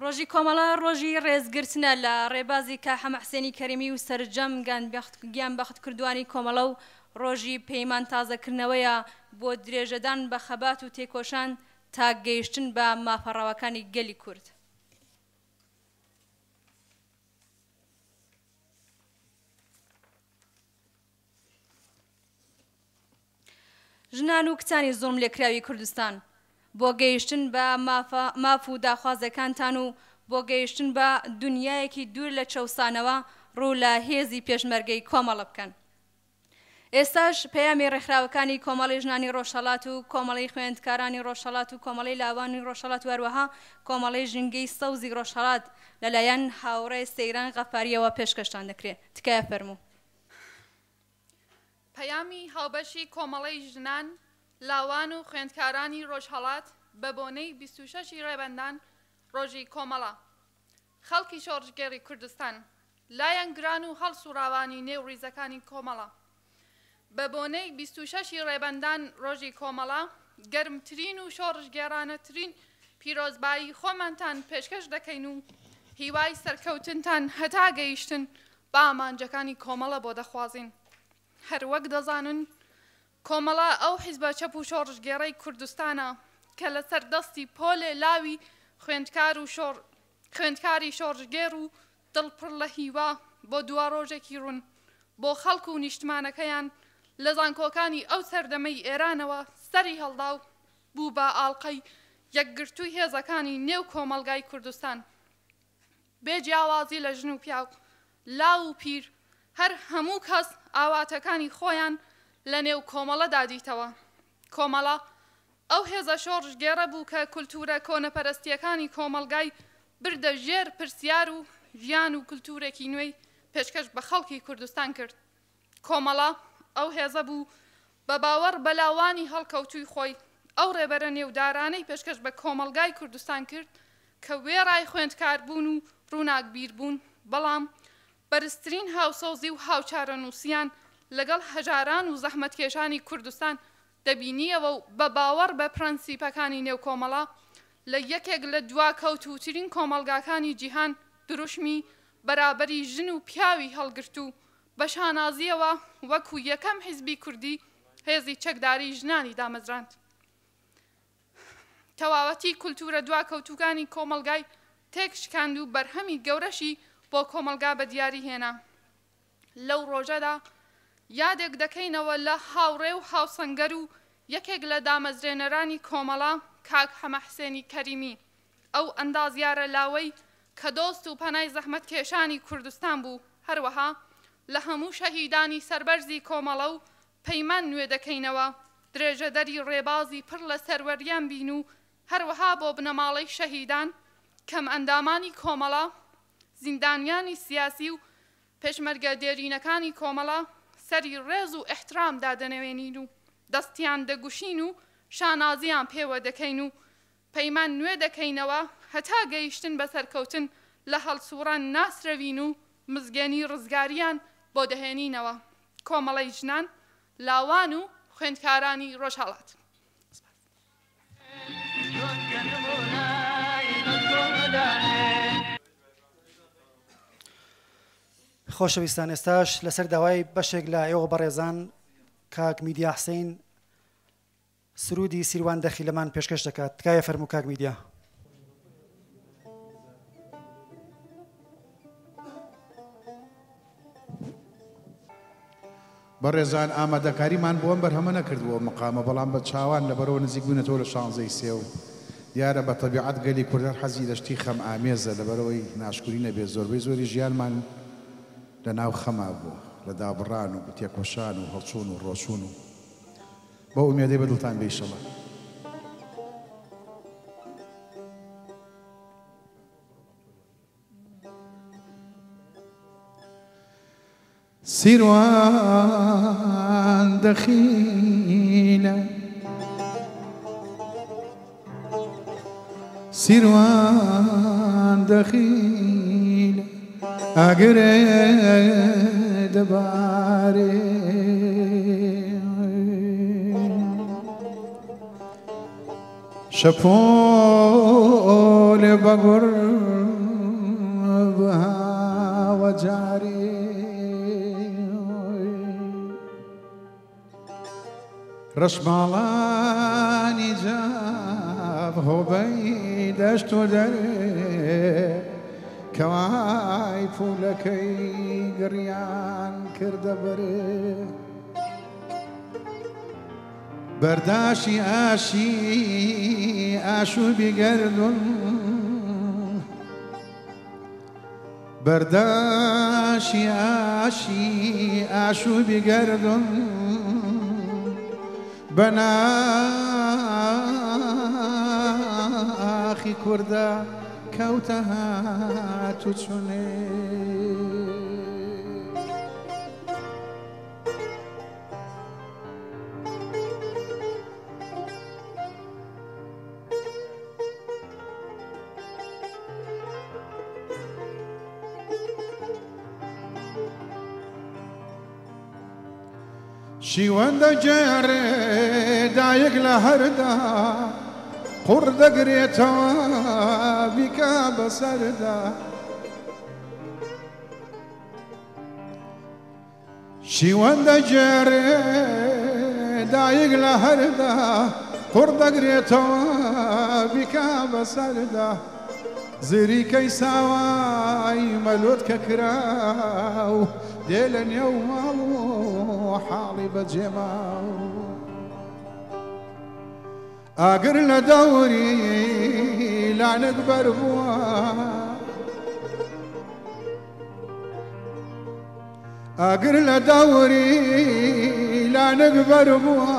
ڕۆژی کۆمەڵە ڕۆژی ڕێزگرتنە لە ڕێبازی کاحەم حسێنی کەریمی و سەرجەم گیان بەخت کردوانی کۆمەڵە و ڕۆژی پەیمان تازەکردنەوەیە بۆ درێژەدان بە خەبات و تێکۆشان تا گەیشتن بە مافەڕاوەکانی گەلی کورد. ژنان و کچانی زۆڵم لێکراوی کوردستان بۆ گەیشتن بە ماف و داخوازەکانتان و بۆ گەیشتن بە دنیایەکی دوور لە چەوسانەوە ڕوو لە هێزی پێشمەرگەی کۆمەڵە بکەن. ئێستاش پەیامی ڕێکخراوەکانی کۆمەڵی ژنانی ڕۆژهەڵات و کۆمەڵی خوێندکارانی ڕۆژهەڵات و کۆمەڵی لاوانی ڕۆژهەڵات و هەروەها کۆمەڵی ژینگەی سەوزی ڕۆژهەڵات لەلایەن هاوڕێی سەیران غەفاریەوە پێشکەشتان دەکرێت. تکایە فەرموو. پەیامی هاوبەشی کۆمەڵەی ژنان لاوان و خوێندکارانی ڕۆژهەڵات بە بۆنەی 26 ڕێبەندان ڕۆژی کۆمەڵە خەڵکی شۆڕژگێڕی کوردستان لایەن گران و هەڵسوڕاوانی نێو ڕیزەکانی کۆمەڵە بە بۆنەی 26 ڕێبەندان ڕۆژی کۆمەڵە گەرمترین و شۆڕژگێڕانەترین پیرۆزبایی خۆمانتان پێشکەش دەکەین و هیوای سەرکەوتنتان هەتا گەیشتن بە ئامانجەکانی کۆمەڵە بۆ دەخوازین. هەروەک دەزانن کۆمەڵە ئەو حیزبە چەپ و شۆڕژگێڕەی کوردستانە کە لەسەر دەستی پۆلێ لاوی خوێندکاری شۆڕژگێر و دڵپڕ لە هیوا بۆ دوا ڕۆژێکی ڕوون بۆ خەڵک و نیشتمانەکەیان لە زانکۆکانی ئەو سەردەمەی ئێرانەوە سەری هەڵدا و بوو بە ئاڵقەی یەکگرتووی هێزەکانی نێو کۆمەلگای کوردستان بێجیاوازی لە ژن و پیاو لاو و پیر هەر هەموو کەس ئاواتەکانی خۆیان لە نێو کۆمەڵەدا دیتەوە. کۆمەڵە ئەو هێزە شۆڕژگێڕە بوو کە کولتورە کۆنەپەرستیەکانی کۆمەلگای بردە ژێر پرسیار و ژیان و کولتورێکی نوێی پێشکەش بە خەڵکی کوردستان کرد. کۆمەڵە ئەو هێزە بوو بە باوەڕ بە لاوانی هەڵکەوتووی خۆی ئەو ڕێبەرە نێودارانەی پێشکەش بە کۆمەلگای کوردستان کرد کە وێڕای خوێندکار بوون و ڕووناکبیر بوون، بەڵام بەرزترین هاوسەوزی و هاوچارە نووسیان لەگەڵ هەژاران و زەحمەتکێشانی کوردستان دەبینیەوە و بە باوەڕ بە پرەنسیپەکانی نێو کۆمەڵە لە یەکێک لە دواکەوتوترین کۆمەلگاکانی جیهان دروشمی بەرابەری ژن و پیاوی هەڵگرت و بە شانازیەوە وەکو یەکەم حیزبی کوردی هێزی چەکداری ژنانی دامەزراند. تەواوەتی کولتورە دواکەوتوەکانی کۆمەلگای تێکشکاند و بەرهەمی گەورەشی بۆ کۆمەلگا بە دیاری هێنا. لەو ڕۆژەدا یادێک دەکەینەوە لە هاوڕێ و هاوسەنگەر و یەکێک لە دامەزرێنەرانی کۆمەڵە کاک حەمە حسێنی کەریمی ئەو ئەندازیارە لاوەی کە دۆست و پەنای زەحمەتکێشانی کوردستان بوو. هەروەها لە هەموو شەهیدانی سەربەرزی کۆمەڵە و پەیمان نوێ دەکەینەوە درێژەدەری ڕێبازی پڕ لە سەروەریان بین و هەروەها بۆ بنەماڵەی شەهیدان کەم ئەندامانی کۆمەڵە زیندانیانی سیاسی و پێشمەرگە دێرینەکانی کۆمەڵە سەری ڕێز و ئەحترام دادەنەوێنین و دەستیان دەگوشین و شانازیان پێوە دەکەین و پەیمان نوێ دەکەینەوە هەتا گەیشتن بە سەرکەوتن لە هەڵسوڕان ناسرەوین و مزگەنی ڕزگاریان بۆ دەهێنینەوە. کۆمەڵەی ژنان لاوان و خوێندکارانی ڕۆژهەڵات. خۆشەویستان، ئێستاش لەسەر داوای بەشێک لە ئێوە بەڕێزان کاک میدیا حسین سرودی سیروان دەخی لەمان پێشکەش دەکات. تکایە فەرموو کاک میدیا. بەڕێزان ئامادەکاریمان بۆ ئەم بەرهەمە نەکردووە مقامە، بەڵام بە چاوان لەبەرەوە نزیک بوونەتەوە لە 16 سێو دیارە بە تەبیعەت گەلی کوردان حەزی لە شتی خەم ئامێزە، لەبەرەوەی ناشکوری نەبێت زۆربەی زۆری ژیانمان لە ناو خەما بووە، لە دابڕان و تێکۆشان و هەڵچوون و ڕۆچوون و بە ئومێدەی بەدڵتان بێشەوە. سیروان دەخیلە سیروان دەخیلە ئەگەرێ دەبارێ شەپۆل بەگوڕ بەهاوە جارێ ڕەشماڵانی جاب هۆبەی دەشت و دەرێ کەوای پولەکەی گڕیان کردە بەرێ بەرداشی ئاشی ئاشوبی گەردون بەرداشی ئاشی ئاشوبی گەردون بەناخی کووردە کەوتە هات و چونێ شیوەندە جێڕێ دایک لە هەردا قوڕ دەگرێتەوە بیکە بەسەردا شیوەندە جێڕێ دایک لە هەردا قوڕ دەگرێتەوە بیکە بەسەردا زریکەی ساوای مەلۆت کە کراو دێ لە نێو ماڵ و حاڵی بەجێماو ئاگر لە دەوری لانک بەر بووە ئاگر لە دەوری لانک بەر بووە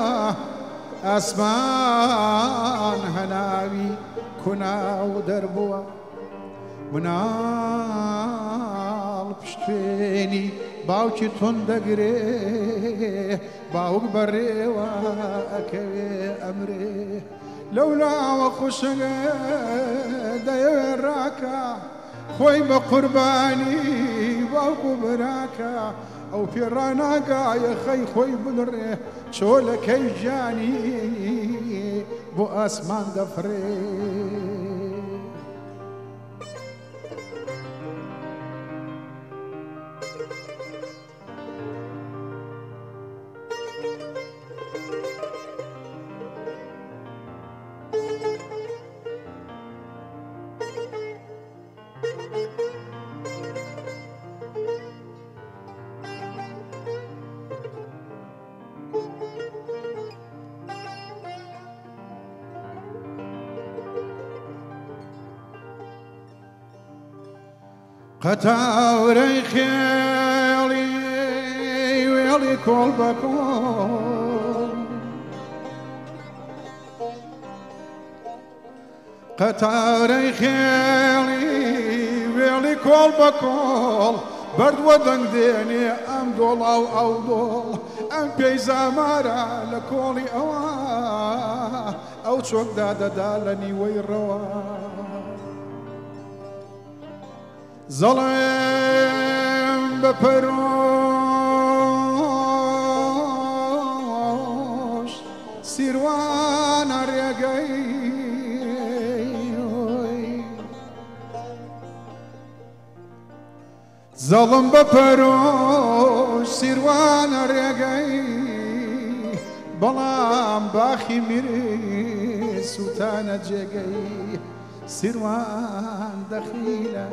ئاسمان هەناوی کوناو دەربووە مناڵ پشتێنی باوکی تۆن دەگرێ باوک بەڕێوە ئەکەوێ ئەمرێ لەولاوە خوشەگە دەیەوێ ڕاکە خۆی بە قوربانی باوک و براکە ئەو پێڕاناگایە خەی خۆی بنڕێ چۆلەکەی ژانی بۆ ئاسمان دەفرێ قەتاورەی خێڵی وێڵی کۆڵ بە کۆڵ قەتاورەی خێڵی وێڵی کۆڵ بە کۆڵ بەردووە دەنگ دێنێ ئەم دۆڵاو ئەو دۆڵ ئەم پێی زامارە لە کۆڵی ئەوە ئەو چۆکدا دەدا لە نیوەی ڕەوە زەڵێم بە پەرۆش سیروانە ڕێگەی زەڵم بە پەرۆش سیروانە ڕێگەی بەڵام باخی میرێ سوتانە جێگەی سیروان دەخیلە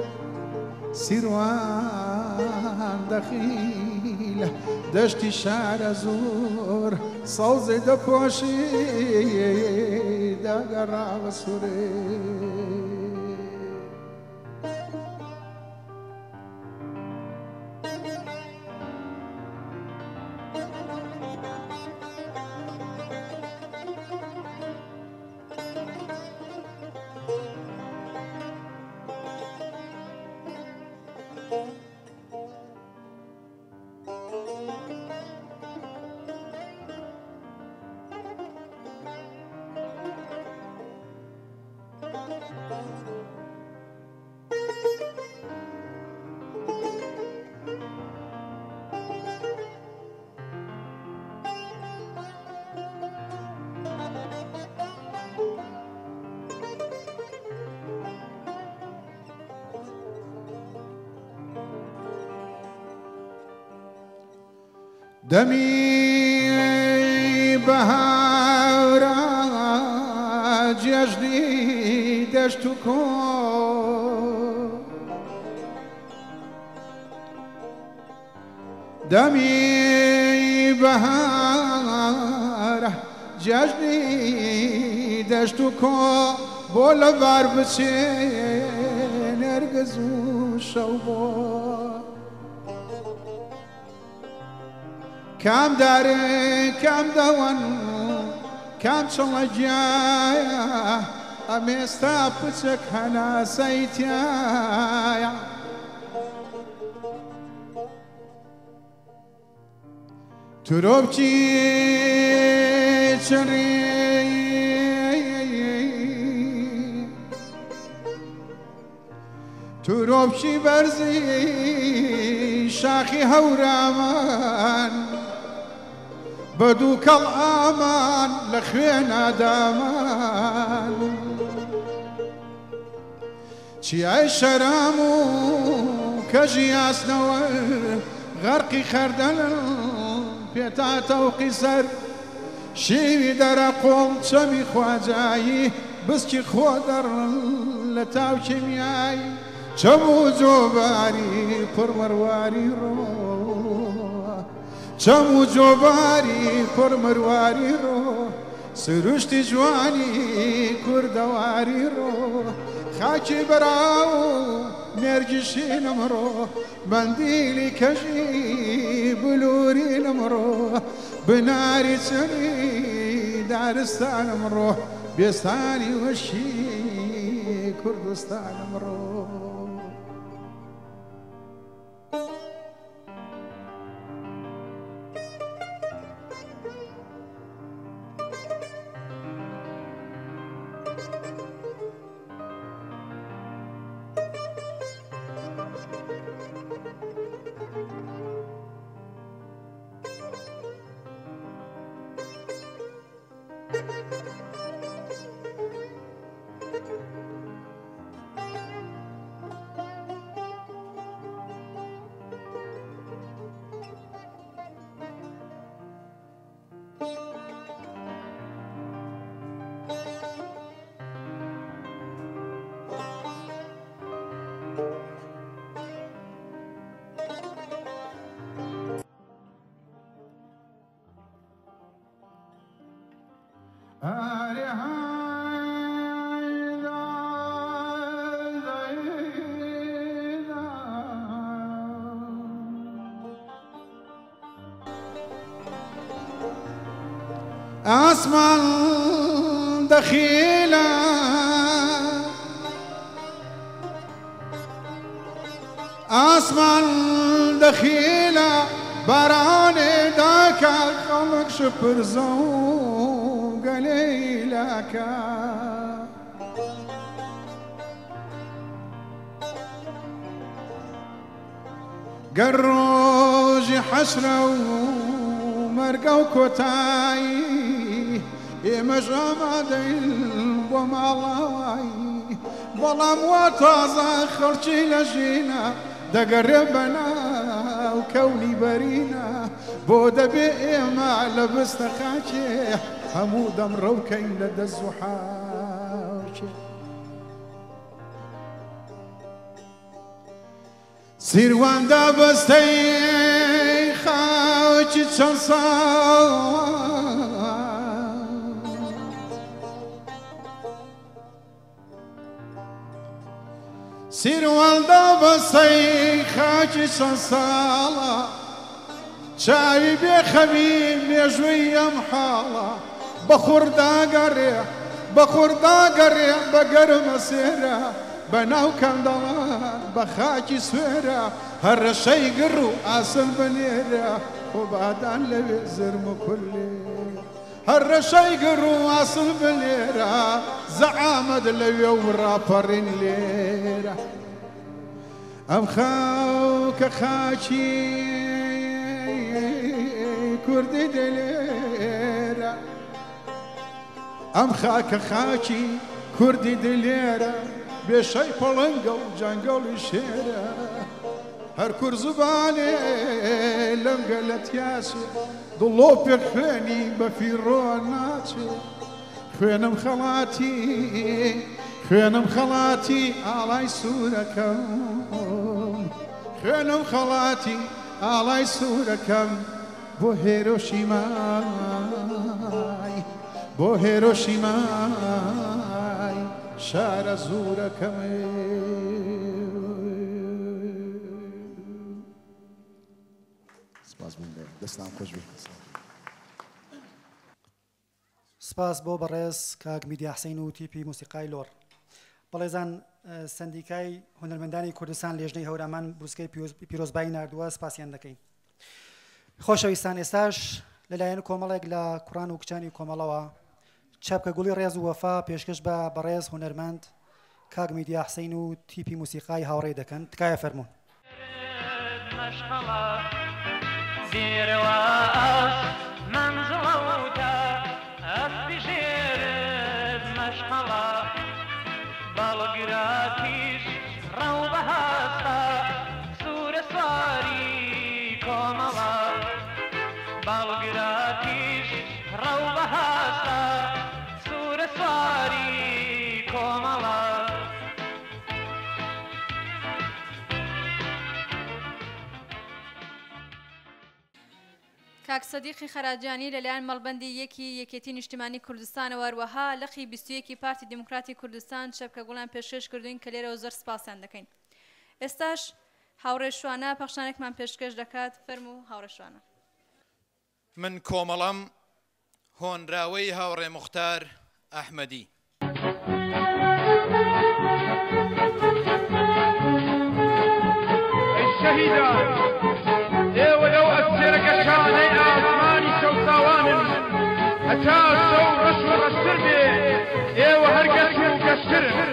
سیروان دەخیلە دەشتی شارە زۆر سەوزەی دەپۆشی داگەڕاوە سوورێ دەمی بەهارە جێژنی دەشت و کۆ دەمی بەهارە جێژنی دەشت و کۆ بۆ لەبار بچێ نەرگەز و شەو بۆ کام دارێ کام دەوەن کام چڵە گیایە ئەمێستا پچەک هەناسەی تایە ترۆبکی چڕی ترۆبکی بەرزی شاخی هەورامان بە دوو کەڵ ئامان لە خوێنە دامان چیای شەرام و کەژی یاسنەوە غەرقی خەردەل پێتاتە و قیسەر شیوی دەرە قۆڵ چەمی خواجایی بسکی خۆ دەڕن لە تاو کیمیایی چەم و جۆباری پڕمەرواری ڕۆ چەم و جۆباری پڕمەرواری ڕۆ سروشتی جوانی کوردەواری ڕۆ خاکی بەراو مێرگیشینم ڕۆ بەندیلی کەژی بلورینم ڕۆ بناری چەری دارستانم ڕۆ بێستانی وەشی کوردستانم ڕۆ آسمان دخيلة آسمان دخيلة براني داكا خلق شبرزو قليلكا قروجي حشرة ومرقة وكوتاي مجامدين ومالاي بلام وطازة خرجي لجينا دقربنا وكوني برينا بودا بإيما لبست خاكي حمود مروكين لدى الزحاكي سيروان دابستي خاكي تشنصا سيروان دابستي خاكي تشنصالا شاوي بخميم يجوي محالا بخور داقريح بقر مسيرة بناو كندلان بخاكي سويرة هر شي قرو آسن بنيرة وبعدان لبي زرم كلي هر شي قرو آسن بنيرة زعامد لبي ورابرين ليرة أم خاوك خاكي كردي دليرة أم خاك خاكي كردي دليرة بشي بلنقل جنقل شيرة هەر کور زوبانێ لەم گەلت یاچێ دڵۆ پێ خوێنی بە فیڕۆ ناچێ خوێنم خەڵاتی ئاڵای سوورەکەم خوێنم خەڵاتی ئاڵای سوورەکەم بۆ هێرۆشیمای شارە زوورەکەمێ. دەستان خۆش بێ. سپاس بۆ بەڕێز کاک میدیا حسین و تیپی موسیقای لۆر. بەڵێزان سندیکای هونەرمەندانی کوردستان لێژنەی هەورامان بروسکەی پیرۆزبایی نردووە سپاسیان دەکەین. خۆشەویستان ئێستاش لەلایەن کۆمەڵێک لە کوڕان و کچانی کۆمەڵەوە چاپکە گوڵی ڕێز و وەفا پێشکەش بە بەڕێز هونەرمەند کاک میدیا حسین و تیپی موسیقای هاوڕێ دەکەن. تکایە فەرموون. زیرەوە منزڵەوتە ئەسپی ژێرت مەشقەڵە باڵگراتیش ڕەو بەهاستا سوورە سواری کۆمەڵە باڵگراتیش ڕەو بەهاستا سوورە سواری کۆمەڵە. کاک سەدیقی خەراجانی لەلایەن مەڵبەندی یەکێتی نیشتیمانی کوردستانەوە هەروەها لەخی 21 پارتی دموکراتی کوردستان شەپکە گوڵان پێشکەش کردوین کە لێرەوە زۆر سپاسیان دەکەین. ئێستاش هاوڕێ شوانە پەخشانێکمان پێشکەش دەکات. فەرموو هاوڕێ شوانە. من کۆمەڵەم هۆنراوەی هاوڕێ موختار ئەحمەدی. شەهیدان ئێوە لەو ئەسێرەکەشانەی ئاسمانی شەوساوانن هەتا شەو ڕەش و ڕەشتر بێ ئێوە هەر گەشت و گەشترن.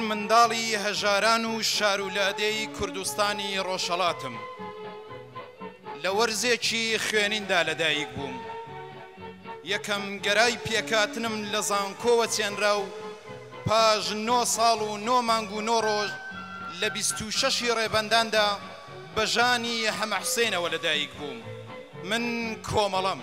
منداڵی هەژاران و شارولادەی کوردستانی ڕۆژهەڵاتم لە وەرزێکی خوێنیندا لەدایک بووم. یەکەم گەرای پێکاتنم لە زانکۆوە چێنرا و پاژ 9 ساڵ و 9 مانگ و 9 ڕۆژ لە 26 ڕێبەنداندا بەژانی هەمەحسێنەوە لەدایک بووم. من کۆمەڵەم.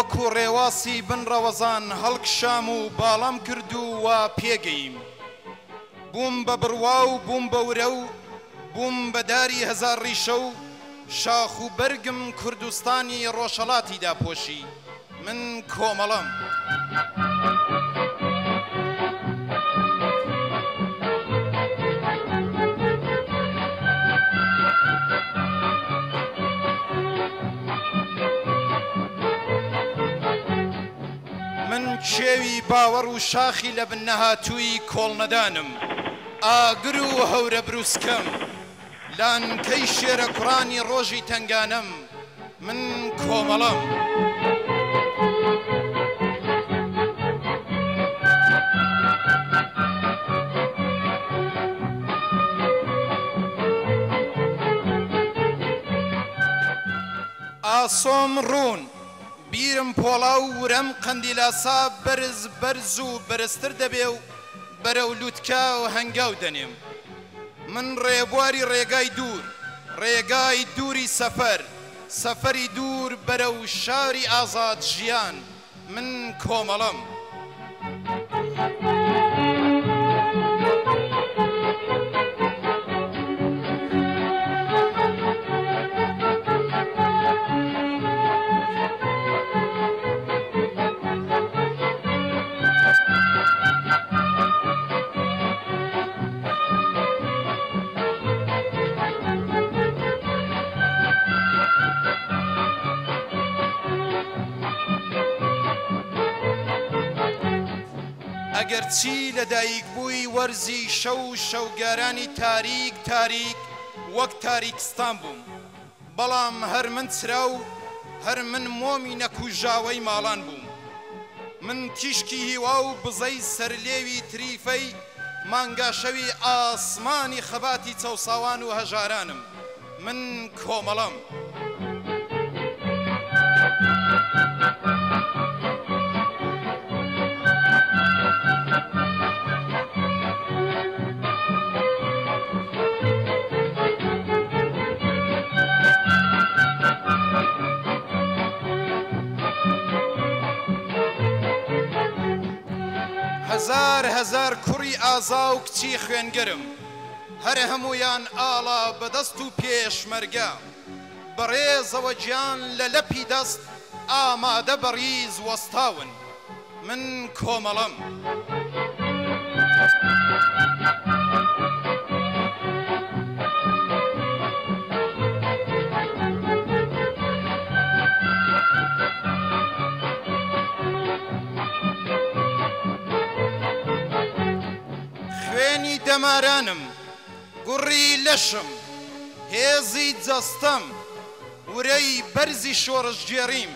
وەکو ڕێواسی بن ڕەوەزان هەڵکشام و باڵام کردو و پێگەیم. بووم بە بڕوا و بووم بە ورە و بووم بە داری هەزار ڕیشە و شاخ و بەرگم کوردستانی ڕۆژهەڵاتی داپۆشی. من کۆمەڵەم. شێوی باوەڕ و شاخی لە بن نەهاتووی کۆڵنەدانم ئاگر و هەورە بروسکەم لانکەی شێرە کوڕانی ڕۆژی تنگانەم. من کۆمەڵەم. ئاسۆم ڕوون بیرم پۆڵا و ورەم قەندیلاسا بەرز و بەرزتر دەبێ و بەرەو لووتکا و هەنگاو دەنێم. من ڕێبواری ڕێگای دوور ڕێگای دووری سەفەری دوور بەرەو شاری ئازاد ژیان. من کۆمەڵەم. ئەگەرچی لەدایک بووی وەرزی شەو شەوگارانی تاریک تاریک وەک تاریکستان بووم، بەڵام هەر من چرا و هەر من مۆمی نەکوژاوەی ماڵان بووم. من تیشکی هیوا و بزەی سەرلێوی تریفەی مانگاشەوی ئاسمانی خەباتی چەوساوان و هەژارانم. من کۆمەڵەم. هەزار هەزار کوڕی ئازا و کچی خوێنگەرم، هەر هەمویان ئاڵا بەدەست و پێشمەرگە، بەڕێزەوە گیان لە لەپی دەست ئامادە بەڕیز وەستاون. من کۆمەڵەم. خوێنی دەمارانم، گوڕی لەشم، هێزی جەستەم، ورەی بەرزی شۆڕشگێڕیم،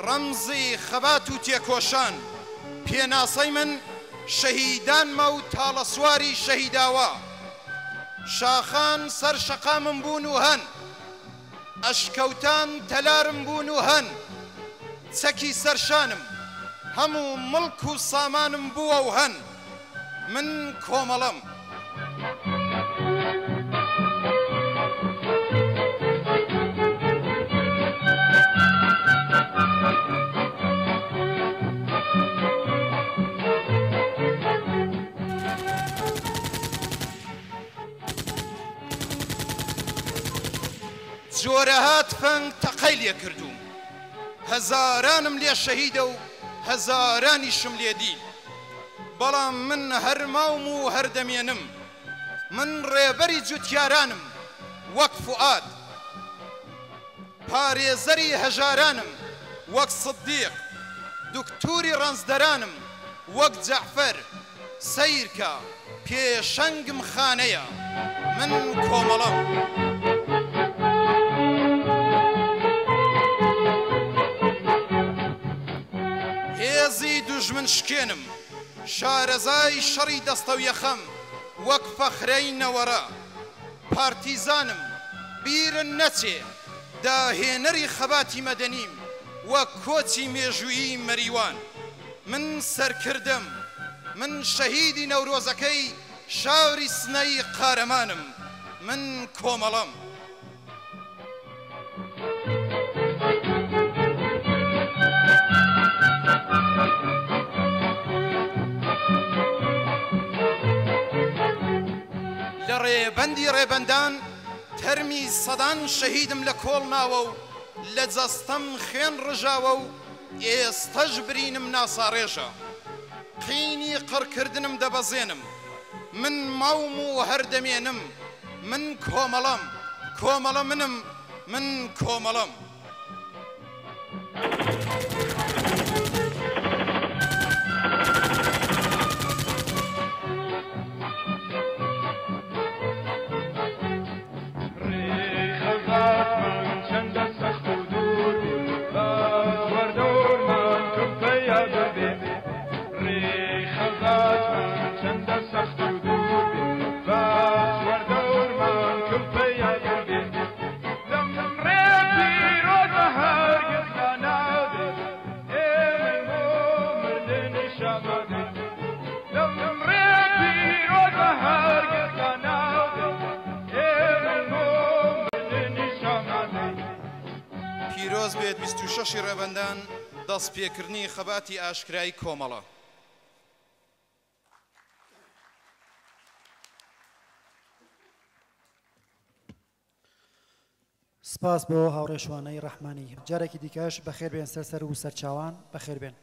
ڕەمزی خەبات و تێکۆشان، پێناسەی من شەهیدانمە و تاڵەسواری شەهیداوە. شاخان سەر شەقامم بوون و هەن، ئەشکەوتان تەلارم بوون و هەن، چەکی سەرشانم، هەموو مڵک و سامانم بووە و هەن. من کۆمەڵەم. جۆرەهات فەنگ تەقەی لێ کردووم، هەزارانم لێ شەهیدە و هەزارانیشم لێ دیل، بەڵام من هەرماوم و هەردەمێنم. من ڕێبەری جوتیارانم وەک فوئاد، پارێزەری هەژارانم وەک سدیق، دکتوری ڕەنزدەرانم وەک جەعفەر. سەیرکە پێشەنگم خانەیە. من کۆمەڵەم. هێزی دوژمن شکێنم، شارەزای شەڕی دەستە و یەخەم وەک فەخرەی نەوەرە. پارتیزانم بیرن نەچێ، داهێنەری خەباتی مەدەنیم وەک کۆچی مێژوویی مەریوان. من سەرکردم، من شەهیدی نەورۆزەکەی شاوری سنەی قارەمانم. من کۆمەڵەم. لە ڕێبەندی ڕێبەندان تەرمی سەدان شەهیدم لە کۆڵ ناوە و لە جەستەم خوێن ڕژاوە و ئێستەش برینم ناساڕێژە. قینی قڕکردنم دەبەزێنم، من ماوم و هەردەمێنم. من کۆمەڵەم. کۆمەڵە منم. من کۆمەڵەم. پیرۆز بێت 26 ڕێبەندان دەستپێکردنی خەباتی ئاشکرایی کۆمەڵە. سپاس بۆ هاوڕێشوانەی ڕەحمانی. جارێکی دیکەش بەخێر بێن سەر و سەرچاوان بەخێر بێن.